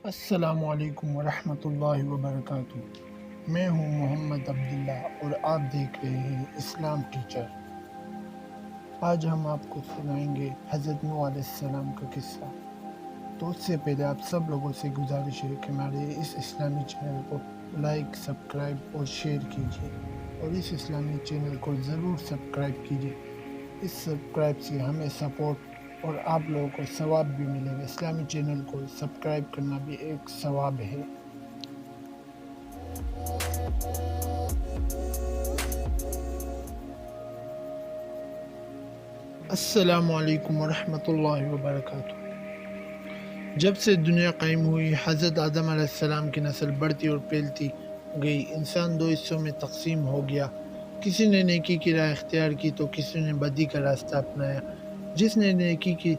السلام علیکم ورحمۃ اللہ وبرکاتہ۔ میں ہوں محمد عبداللہ اور آپ دیکھ رہے ہیں اسلام ٹیچر۔ آج ہم آپ کو سنائیں گے حضرت نوح علیہ السلام کا قصہ۔ تو اس سے پہلے آپ سب لوگوں سے گزارش ہے کہ ہمارے اس اسلامی چینل کو لائک، سبسکرائب اور شیئر کیجیے، اور اس اسلامی چینل کو ضرور سبسکرائب کیجیے۔ اس سبسکرائب سے ہمیں سپورٹ اور آپ لوگوں کو ثواب بھی ملے گا۔ اسلامی چینل کو سبسکرائب کرنا بھی ایک ثواب ہے۔ السلام علیکم ورحمۃ اللہ وبرکاتہ۔ جب سے دنیا قائم ہوئی، حضرت آدم علیہ السلام کی نسل بڑھتی اور پھیلتی گئی۔ انسان دو حصوں میں تقسیم ہو گیا، کسی نے نیکی کی راہ اختیار کی تو کسی نے بدی کا راستہ اپنایا۔ جس نے نیکی کی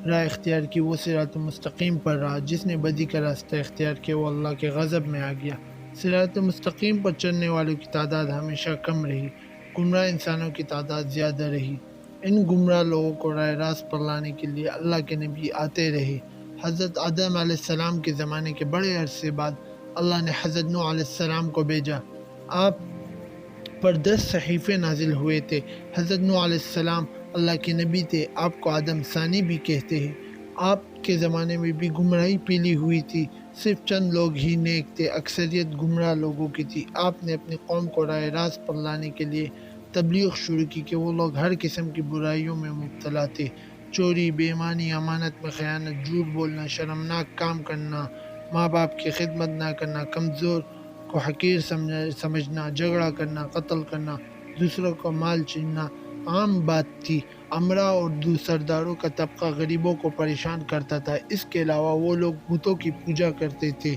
راہ اختیار کی وہ صراط مستقیم پر رہا، جس نے بدی کا راستہ اختیار کیا وہ اللہ کے غضب میں آ گیا۔ صراط مستقیم پر چلنے والوں کی تعداد ہمیشہ کم رہی، گمراہ انسانوں کی تعداد زیادہ رہی۔ ان گمراہ لوگوں کو راہ راست پر لانے کے لیے اللہ کے نبی آتے رہے۔ حضرت آدم علیہ السلام کے زمانے کے بڑے عرصے بعد اللہ نے حضرت نوح علیہ السلام کو بھیجا۔ آپ پر 10 صحیفے نازل ہوئے تھے۔ حضرت نوح علیہ السلام اللہ کے نبی تھے، آپ کو آدم ثانی بھی کہتے ہیں۔ آپ کے زمانے میں بھی گمراہی پھیلی ہوئی تھی، صرف چند لوگ ہی نیک تھے، اکثریت گمراہ لوگوں کی تھی۔ آپ نے اپنی قوم کو راہ راست پر لانے کے لیے تبلیغ شروع کی کہ وہ لوگ ہر قسم کی برائیوں میں مبتلا تھے، چوری، بے ایمانی، امانت میں خیانت، جھوٹ بولنا، شرمناک کام کرنا، ماں باپ کی خدمت نہ کرنا، کمزور کو حقیر سمجھنا، جھگڑا کرنا، قتل کرنا، دوسروں کا مال چھیننا عام بات تھی۔ امراء اور سرداروں کا طبقہ غریبوں کو پریشان کرتا تھا۔ اس کے علاوہ وہ لوگ بتوں کی پوجا کرتے تھے،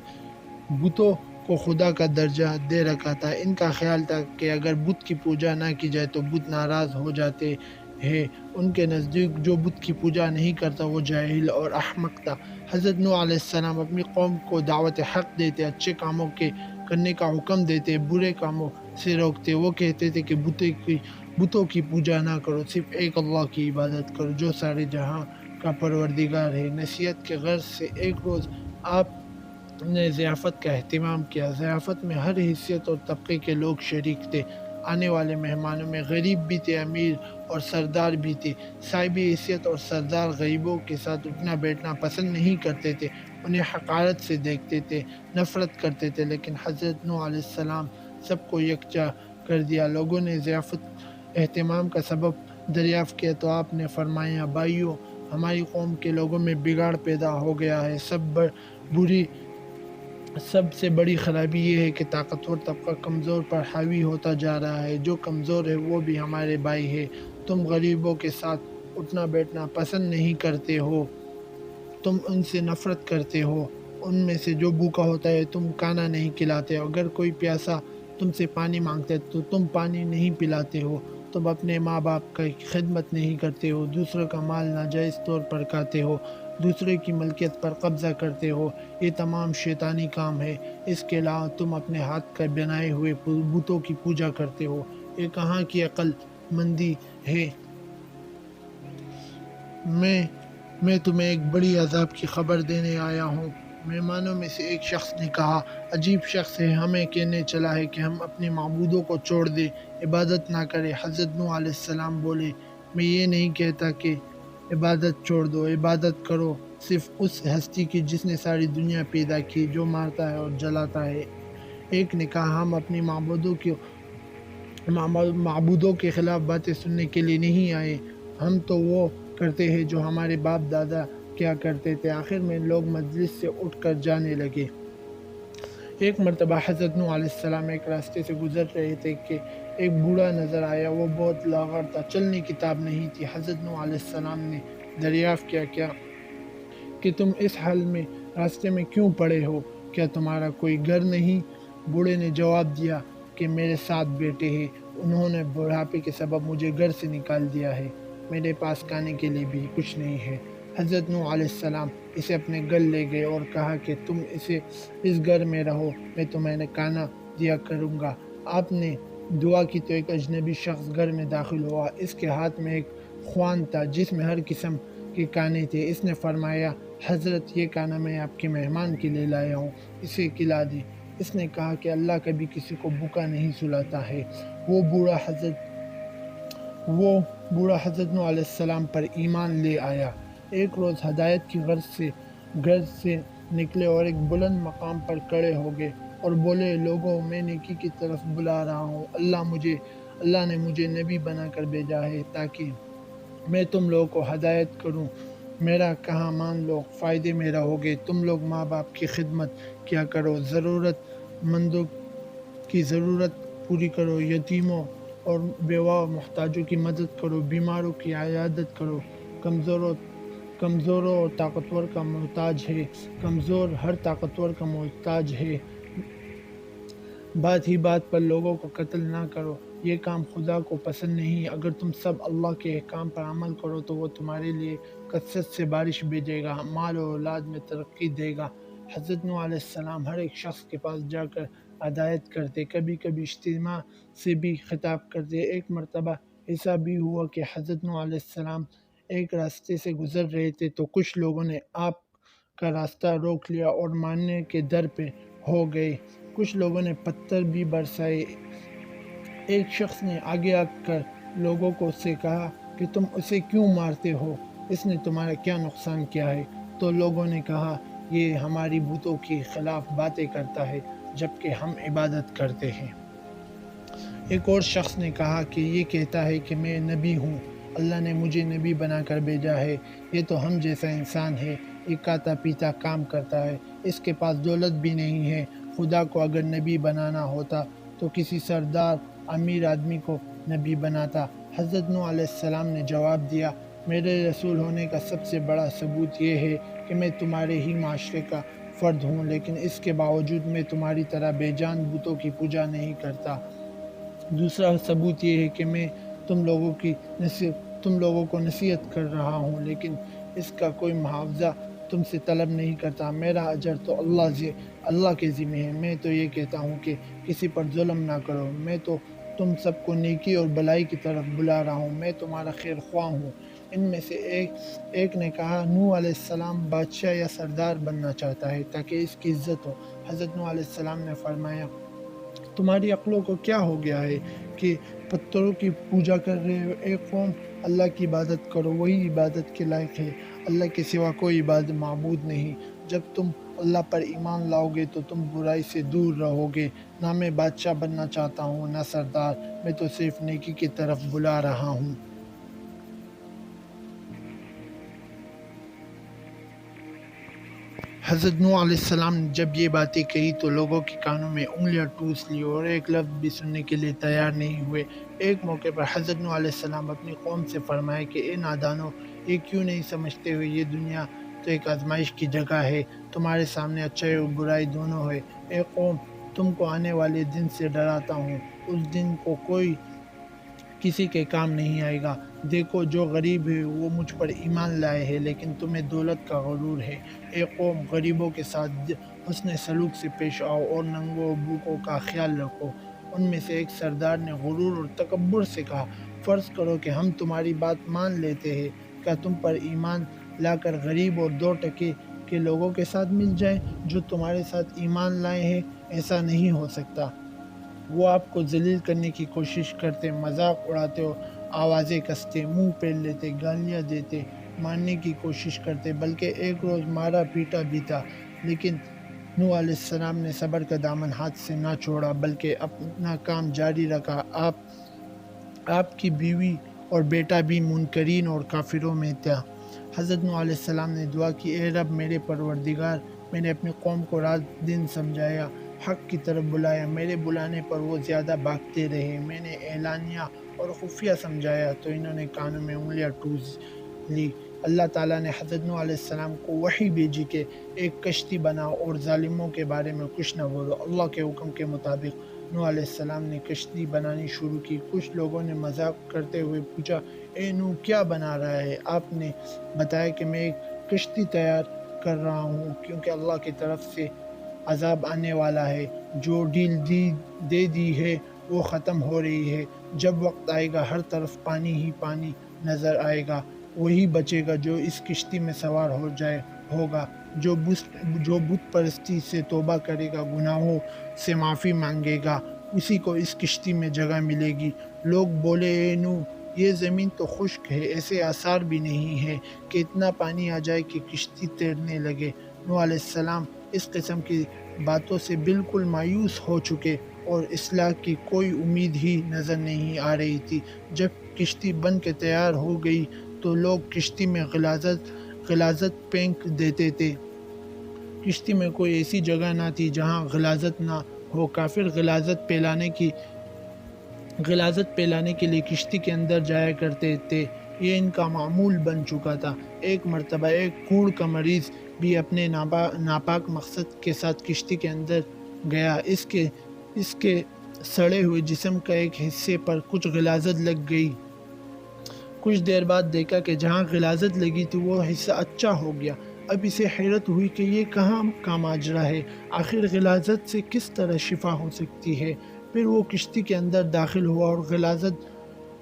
بتوں کو خدا کا درجہ دے رکھا تھا۔ ان کا خیال تھا کہ اگر بت کی پوجا نہ کی جائے تو بت ناراض ہو جاتے ہیں۔ ان کے نزدیک جو بت کی پوجا نہیں کرتا وہ جاہل اور احمق تھا۔ حضرت نوح علیہ السلام اپنی قوم کو دعوت حق دیتے، اچھے کاموں کے کرنے کا حکم دیتے، برے کاموں سے روکتے۔ وہ کہتے تھے کہ بتوں کی پوجا نہ کرو، صرف ایک اللہ کی عبادت کرو جو سارے جہاں کا پروردگار ہے۔ نصیحت کے غرض سے ایک روز آپ نے ضیافت کا اہتمام کیا۔ ضیافت میں ہر حیثیت اور طبقے کے لوگ شریک تھے۔ آنے والے مہمانوں میں غریب بھی تھے، امیر اور سردار بھی تھے۔ صاحب حیثیت اور سردار غریبوں کے ساتھ اٹھنا بیٹھنا پسند نہیں کرتے تھے، انہیں حقارت سے دیکھتے تھے، نفرت کرتے تھے۔ لیکن حضرت نوح علیہ السلام سب کو یکجا کر دیا۔ لوگوں نے ضیافت اہتمام کا سبب دریافت کیا تو آپ نے فرمایا، بھائیو، ہماری قوم کے لوگوں میں بگاڑ پیدا ہو گیا ہے۔ سب سے بڑی خرابی یہ ہے کہ طاقتور طبقہ کمزور پر حاوی ہوتا جا رہا ہے۔ جو کمزور ہے وہ بھی ہمارے بھائی ہے۔ تم غریبوں کے ساتھ اٹھنا بیٹھنا پسند نہیں کرتے ہو، تم ان سے نفرت کرتے ہو۔ ان میں سے جو بھوکا ہوتا ہے تم کھانا نہیں کھلاتے ہو، اگر کوئی پیاسا تم سے پانی مانگتا ہے تو تم پانی نہیں پلاتے ہو، تم اپنے ماں باپ کی خدمت نہیں کرتے ہو، دوسروں کا مال ناجائز طور پر کھاتے ہو، دوسرے کی ملکیت پر قبضہ کرتے ہو۔ یہ تمام شیطانی کام ہے۔ اس کے علاوہ تم اپنے ہاتھ کا بنائے ہوئے بتوں کی پوجا کرتے ہو۔ یہ کہاں کی عقل مندی ہے؟ میں تمہیں ایک بڑی عذاب کی خبر دینے آیا ہوں۔ مہمانوں میں سے ایک شخص نے کہا، عجیب شخص ہے، ہمیں کہنے چلا ہے کہ ہم اپنے معبودوں کو چھوڑ دیں، عبادت نہ کریں۔ حضرت نوح علیہ السلام بولے، میں یہ نہیں کہتا کہ عبادت چھوڑ دو، عبادت کرو صرف اس ہستی کی جس نے ساری دنیا پیدا کی، جو مارتا ہے اور جلاتا ہے۔ ایک نے کہا، ہم اپنی معبودوں کے خلاف باتیں سننے کے لیے نہیں آئے، ہم تو وہ کرتے ہیں جو ہمارے باپ دادا کیا کرتے تھے۔ آخر میں لوگ مجلس سے اٹھ کر جانے لگے۔ ایک مرتبہ حضرت نوح علیہ السلام ایک راستے سے گزر رہے تھے کہ ایک بوڑھا نظر آیا۔ وہ بہت لاغر تھا، چلنے کی تاب نہیں تھی۔ حضرت نوح علیہ السلام نے دریافت کیا کہ تم اس حال میں راستے میں کیوں پڑے ہو؟ کیا تمہارا کوئی گھر نہیں؟ بوڑھے نے جواب دیا کہ میرے 7 بیٹے ہیں، انہوں نے بڑھاپے کے سبب مجھے گھر سے نکال دیا ہے، میرے پاس کھانے کے لیے بھی کچھ نہیں ہے۔ حضرت نوح علیہ السلام اسے اپنے گھر لے گئے اور کہا کہ تم اس گھر میں رہو، میں تمہیں کھانا دیا کروں گا۔ آپ نے دعا کی تو ایک اجنبی شخص گھر میں داخل ہوا۔ اس کے ہاتھ میں ایک خوان تھا جس میں ہر قسم کے کھانے تھے۔ اس نے فرمایا، حضرت یہ کھانا میں آپ کے مہمان کے لیے لایا ہوں، اسے کھلا دیں۔ اس نے کہا کہ اللہ کبھی کسی کو بھوکا نہیں سلاتا ہے۔ وہ بوڑھا حضرت نوح علیہ السلام پر ایمان لے آیا۔ ایک روز ہدایت کی غرض سے نکلے اور ایک بلند مقام پر کھڑے ہو گئے اور بولے، لوگوں، میں نیکی کی طرف بلا رہا ہوں۔ اللہ نے مجھے نبی بنا کر بھیجا ہے تاکہ میں تم لوگوں کو ہدایت کروں۔ میرا کہا مان لو، فائدے میں رہو گے۔ تم لوگ ماں باپ کی خدمت کیا کرو، ضرورت مندوں کی ضرورت پوری کرو، یتیموں اور بیوہ اور محتاجوں کی مدد کرو، بیماروں کی عیادت کرو، کمزوروں اور طاقتور کا محتاج ہے، کمزور ہر طاقتور کا محتاج ہے۔ بات ہی بات پر لوگوں کو قتل نہ کرو، یہ کام خدا کو پسند نہیں۔ اگر تم سب اللہ کے احکام پر عمل کرو تو وہ تمہارے لیے کثرت سے بارش بھیجے گا، مال و اولاد میں ترقی دے گا۔ حضرت نوح علیہ السلام ہر ایک شخص کے پاس جا کر ہدایت کرتے، کبھی کبھی اجتماع سے بھی خطاب کرتے۔ ایک مرتبہ ایسا بھی ہوا کہ حضرت نوح علیہ السلام ایک راستے سے گزر رہے تھے تو کچھ لوگوں نے آپ کا راستہ روک لیا اور مارنے کے در پہ ہو گئے۔ کچھ لوگوں نے پتھر بھی برسائے۔ ایک شخص نے آگے آ کر لوگوں کو سے کہا کہ تم اسے کیوں مارتے ہو؟ اس نے تمہارا کیا نقصان کیا ہے؟ تو لوگوں نے کہا، یہ ہماری بتوں کے خلاف باتیں کرتا ہے جبکہ ہم عبادت کرتے ہیں۔ ایک اور شخص نے کہا کہ یہ کہتا ہے کہ میں نبی ہوں، اللہ نے مجھے نبی بنا کر بھیجا ہے۔ یہ تو ہم جیسا انسان ہے، یہ کھاتا پیتا کام کرتا ہے، اس کے پاس دولت بھی نہیں ہے۔ خدا کو اگر نبی بنانا ہوتا تو کسی سردار امیر آدمی کو نبی بناتا۔ حضرت نوح علیہ السلام نے جواب دیا، میرے رسول ہونے کا سب سے بڑا ثبوت یہ ہے کہ میں تمہارے ہی معاشرے کا فرد ہوں، لیکن اس کے باوجود میں تمہاری طرح بے جان بتوں کی پوجا نہیں کرتا۔ دوسرا ثبوت یہ ہے کہ میں تم لوگوں کو نصیحت کر رہا ہوں، لیکن اس کا کوئی معاوضہ تم سے طلب نہیں کرتا۔ میرا اجر تو اللہ کے ذمہ ہے۔ میں تو یہ کہتا ہوں کہ کسی پر ظلم نہ کرو۔ میں تو تم سب کو نیکی اور بلائی کی طرف بلا رہا ہوں، میں تمہارا خیر خواہ ہوں۔ ان میں سے ایک نے کہا، نوح علیہ السلام بادشاہ یا سردار بننا چاہتا ہے تاکہ اس کی عزت ہو۔ حضرت نوح علیہ السلام نے فرمایا، تمہاری عقلوں کو کیا ہو گیا ہے کہ پتھروں کی پوجا کر رہے ہو؟ ایک قوم، اللہ کی عبادت کرو، وہی عبادت کے لائق ہے۔ اللہ کے سوا کوئی معبود نہیں۔ جب تم اللہ پر ایمان لاؤ گے تو تم برائی سے دور رہو گے۔ نہ میں بادشاہ بننا چاہتا ہوں نہ سردار، میں تو صرف نیکی کی طرف بلا رہا ہوں۔ حضرت نوح علیہ السلام نے جب یہ باتیں کہی تو لوگوں کے کانوں میں انگلیاں ٹوس لی اور ایک لفظ بھی سننے کے لیے تیار نہیں ہوئے۔ ایک موقع پر حضرت نوح علیہ السلام اپنی قوم سے فرمائے کہ اے نادانو، یہ کیوں نہیں سمجھتے ہو یہ دنیا تو ایک آزمائش کی جگہ ہے، تمہارے سامنے اچھائی اور برائی دونوں ہے۔ اے قوم، تم کو آنے والے دن سے ڈراتا ہوں، اس دن کو کوئی کسی کے کام نہیں آئے گا۔ دیکھو، جو غریب ہے وہ مجھ پر ایمان لائے ہے، لیکن تمہیں دولت کا غرور ہے۔ اے قوم، غریبوں کے ساتھ حسن سلوک سے پیش آؤ اور ننگوں اور بھوکوں کا خیال رکھو۔ ان میں سے ایک سردار نے غرور اور تکبر سے کہا، فرض کرو کہ ہم تمہاری بات مان لیتے ہیں، کیا تم پر ایمان لا کر غریب اور 2 کے لوگوں کے ساتھ مل جائیں جو تمہارے ساتھ ایمان لائے ہیں؟ ایسا نہیں ہو سکتا۔ وہ آپ کو ذلیل کرنے کی کوشش کرتے، مذاق اڑاتے اور آوازیں کستے، منہ پھیر لیتے، گالیاں دیتے، مارنے کی کوشش کرتے، بلکہ ایک روز مارا پیٹا بھی تھا۔ لیکن نوح علیہ السلام نے صبر کا دامن ہاتھ سے نہ چھوڑا بلکہ اپنا کام جاری رکھا۔ آپ کی بیوی اور بیٹا بھی منکرین اور کافروں میں تھا۔ حضرت نوح علیہ السلام نے دعا کی، اے رب میرے پروردگار، میں نے اپنی قوم کو رات دن سمجھایا، حق کی طرف بلایا، میرے بلانے پر وہ زیادہ بھاگتے رہے۔ میں نے اعلانیہ اور خفیہ سمجھایا تو انہوں نے کانوں میں انگلیاں ٹوس لی۔ اللہ تعالیٰ نے حضرت نوح علیہ السلام کو وحی بھیجی کہ ایک کشتی بناؤ اور ظالموں کے بارے میں کچھ نہ بولو۔ اللہ کے حکم کے مطابق نوح علیہ السلام نے کشتی بنانی شروع کی۔ کچھ لوگوں نے مذاق کرتے ہوئے پوچھا، اے نوح، کیا بنا رہا ہے؟ آپ نے بتایا کہ میں ایک کشتی تیار کر رہا ہوں کیونکہ اللہ کی طرف سے عذاب آنے والا ہے۔ جو ڈھیل دے دی ہے وہ ختم ہو رہی ہے۔ جب وقت آئے گا ہر طرف پانی ہی پانی نظر آئے گا، وہی بچے گا جو اس کشتی میں سوار ہو جائے۔ ہوگا۔ جو بت پرستی سے توبہ کرے گا، گناہوں سے معافی مانگے گا، اسی کو اس کشتی میں جگہ ملے گی۔ لوگ بولے، اے نوح، یہ زمین تو خشک ہے، ایسے آثار بھی نہیں ہے کہ اتنا پانی آ جائے کہ کشتی تیرنے لگے۔ نوح علیہ السلام اس قسم کی باتوں سے بالکل مایوس ہو چکے اور اصلاح کی کوئی امید ہی نظر نہیں آ رہی تھی۔ جب کشتی بن کے تیار ہو گئی تو لوگ کشتی میں غلاظت پھینک دیتے تھے۔ کشتی میں کوئی ایسی جگہ نہ تھی جہاں غلاظت نہ ہو۔ کافر غلاظت پھیلانے کے لیے کشتی کے اندر جایا کرتے تھے، یہ ان کا معمول بن چکا تھا۔ ایک مرتبہ ایک کوڑ کا مریض بھی اپنے ناپاک مقصد کے ساتھ کشتی کے اندر گیا۔ اس کے سڑے ہوئے جسم کا ایک حصے پر کچھ غلاظت لگ گئی۔ کچھ دیر بعد دیکھا کہ جہاں غلاظت لگی تھی وہ حصہ اچھا ہو گیا۔ اب اسے حیرت ہوئی کہ یہ کہاں کا ماجرا ہے، آخر غلاظت سے کس طرح شفا ہو سکتی ہے۔ پھر وہ کشتی کے اندر داخل ہوا اور غلاظت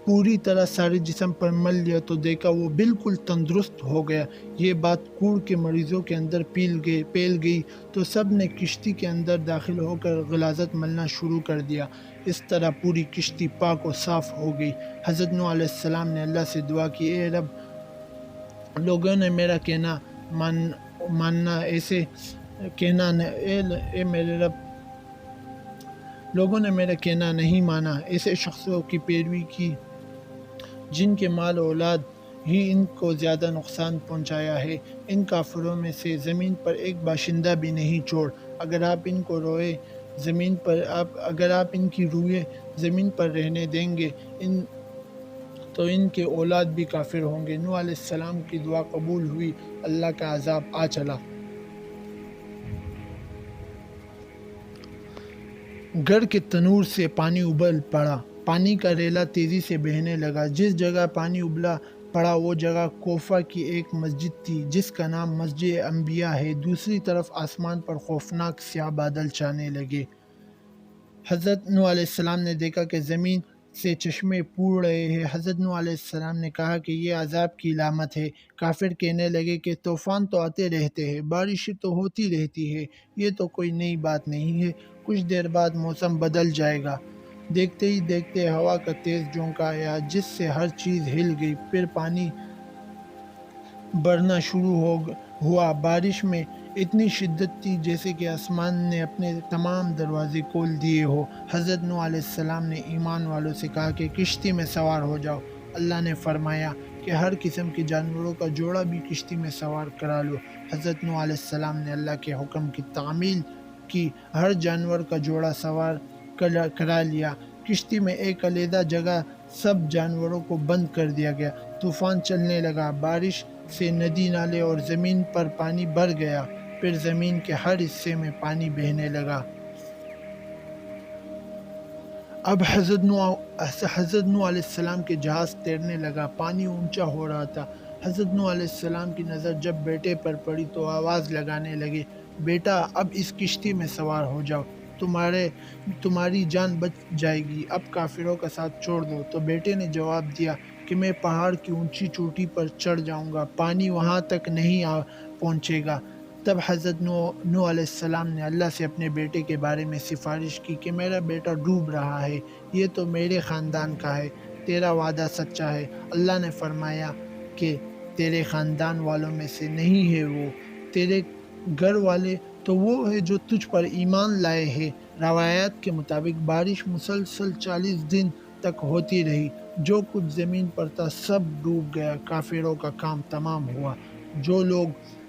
پوری طرح سارے جسم پر مل لیا تو دیکھا وہ بالکل تندرست ہو گیا۔ یہ بات کوڑ کے مریضوں کے اندر پھیل گئی تو سب نے کشتی کے اندر داخل ہو کر غلاظت ملنا شروع کر دیا۔ اس طرح پوری کشتی پاک و صاف ہو گئی۔ حضرت نوح علیہ السلام نے اللہ سے دعا کی، اے رب، لوگوں نے میرا کہنا ماننا ایسے کہنا اے میرے رب، لوگوں نے میرا کہنا نہیں مانا، ایسے شخصوں کی پیروی کی جن کے مال و اولاد ہی ان کو زیادہ نقصان پہنچایا ہے۔ ان کافروں میں سے زمین پر ایک باشندہ بھی نہیں چھوڑ۔ اگر آپ ان کی روئے زمین پر رہنے دیں گے تو ان کے اولاد بھی کافر ہوں گے۔ نوح علیہ السلام کی دعا قبول ہوئی، اللہ کا عذاب آ چلا۔ گڑھ کے تنور سے پانی ابل پڑا، پانی کا ریلا تیزی سے بہنے لگا۔ جس جگہ پانی ابلا پڑا وہ جگہ کوفہ کی ایک مسجد تھی جس کا نام مسجد انبیاء ہے۔ دوسری طرف آسمان پر خوفناک سیاہ بادل چھانے لگے۔ حضرت نوح علیہ السلام نے دیکھا کہ زمین سے چشمے پھوٹ رہے ہیں۔ حضرت نوح علیہ السلام نے کہا کہ یہ عذاب کی علامت ہے۔ کافر کہنے لگے کہ طوفان تو آتے رہتے ہیں، بارشیں تو ہوتی رہتی ہے، یہ تو کوئی نئی بات نہیں ہے، کچھ دیر بعد موسم بدل جائے گا۔ دیکھتے ہی دیکھتے ہوا کا تیز جھونکا آیا جس سے ہر چیز ہل گئی، پھر پانی برنا شروع ہوا۔ بارش میں اتنی شدت تھی جیسے کہ آسمان نے اپنے تمام دروازے کھول دیے ہو۔ حضرت نوح علیہ السلام نے ایمان والوں سے کہا کہ کشتی میں سوار ہو جاؤ۔ اللہ نے فرمایا کہ ہر قسم کے جانوروں کا جوڑا بھی کشتی میں سوار کرا لو۔ حضرت نوح علیہ السلام نے اللہ کے حکم کی تعمیل کی، ہر جانور کا جوڑا سوار کرا لیا۔ کشتی میں ایک علیحدہ جگہ سب جانوروں کو بند کر دیا گیا۔ طوفان چلنے لگا، بارش سے ندی نالے اور زمین پر پانی بھر گیا، پھر زمین کے ہر حصے میں پانی بہنے لگا۔ اب حضرت نوح علیہ السلام کے جہاز تیرنے لگا، پانی اونچا ہو رہا تھا۔ حضرت نوح علیہ السلام کی نظر جب بیٹے پر پڑی تو آواز لگانے لگے، بیٹا اب اس کشتی میں سوار ہو جاؤ، تمہاری جان بچ جائے گی، اب کافروں کا ساتھ چھوڑ دو۔ تو بیٹے نے جواب دیا کہ میں پہاڑ کی اونچی چوٹی پر چڑھ جاؤں گا، پانی وہاں تک نہیں پہنچے گا۔ تب حضرت نوح علیہ السلام نے اللہ سے اپنے بیٹے کے بارے میں سفارش کی کہ میرا بیٹا ڈوب رہا ہے، یہ تو میرے خاندان کا ہے، تیرا وعدہ سچا ہے۔ اللہ نے فرمایا کہ تیرے خاندان والوں میں سے نہیں ہے وہ، تیرے گھر والے تو وہ ہے جو تجھ پر ایمان لائے ہیں۔ روایات کے مطابق بارش مسلسل 40 دن تک ہوتی رہی، جو کچھ زمین پر تھا سب ڈوب گیا، کافروں کا کام تمام ہوا۔ جو لوگ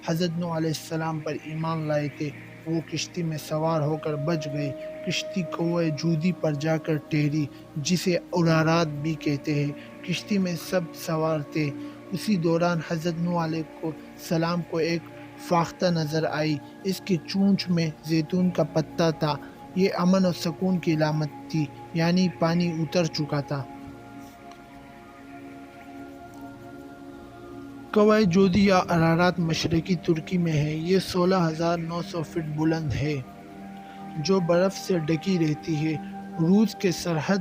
حضرت نوح علیہ السلام پر ایمان لائے تھے وہ کشتی میں سوار ہو کر بچ گئے۔ کشتی کوہ جودی پر جا کر ٹھہری جسے ارارات بھی کہتے ہیں۔ کشتی میں سب سوار تھے۔ اسی دوران حضرت نوح علیہ السلام کو ایک فاختہ نظر آئی، اس کی چونچ میں زیتون کا پتا تھا، یہ امن و سکون کی علامت تھی، یعنی پانی اتر چکا تھا۔ کوہ جودی یا ارارات مشرقی ترکی میں ہے، یہ 16,900 فٹ بلند ہے جو برف سے ڈھکی رہتی ہے۔ روس کے سرحد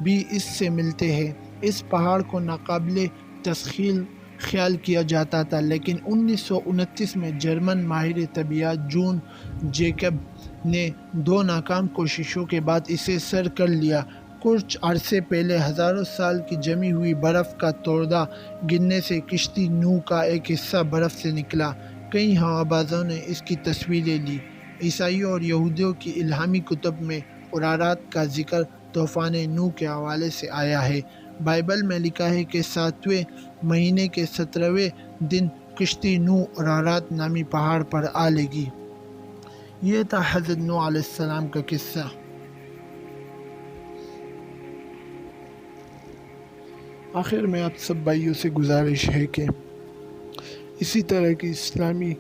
بھی اس سے ملتے ہیں۔ اس پہاڑ کو ناقابل تسخیر خیال کیا جاتا تھا، لیکن 1929 میں جرمن ماہر طبیعیات جون جیکب نے 2 ناکام کوششوں کے بعد اسے سر کر لیا۔ کچھ عرصے پہلے ہزاروں سال کی جمی ہوئی برف کا توڑا گرنے سے کشتی نوح کا ایک حصہ برف سے نکلا۔ کئی ہوابازوں نے اس کی تصویریں لی۔ عیسائیوں اور یہودیوں کی الہامی کتب میں ارارات کا ذکر طوفان نوح کے حوالے سے آیا ہے۔ بائبل میں لکھا ہے کہ 7ویں مہینے کے 17ویں دن کشتی نوح ارارات نامی پہاڑ پر آ لگی۔ یہ تھا حضرت نوح علیہ السلام کا قصہ۔ آخر میں آپ سب بھائیوں سے گزارش ہے کہ اسی طرح کی اسلامی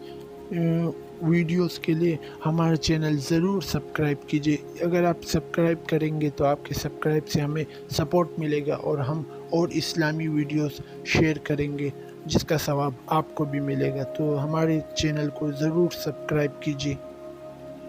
ویڈیوز کے لیے ہمارا چینل ضرور سبسکرائب کیجیے۔ اگر آپ سبسکرائب کریں گے تو آپ کے سبسکرائب سے ہمیں سپورٹ ملے گا اور ہم اور اسلامی ویڈیوز شیئر کریں گے، جس کا ثواب آپ کو بھی ملے گا۔ تو ہمارے چینل کو ضرور سبسکرائب کیجیے۔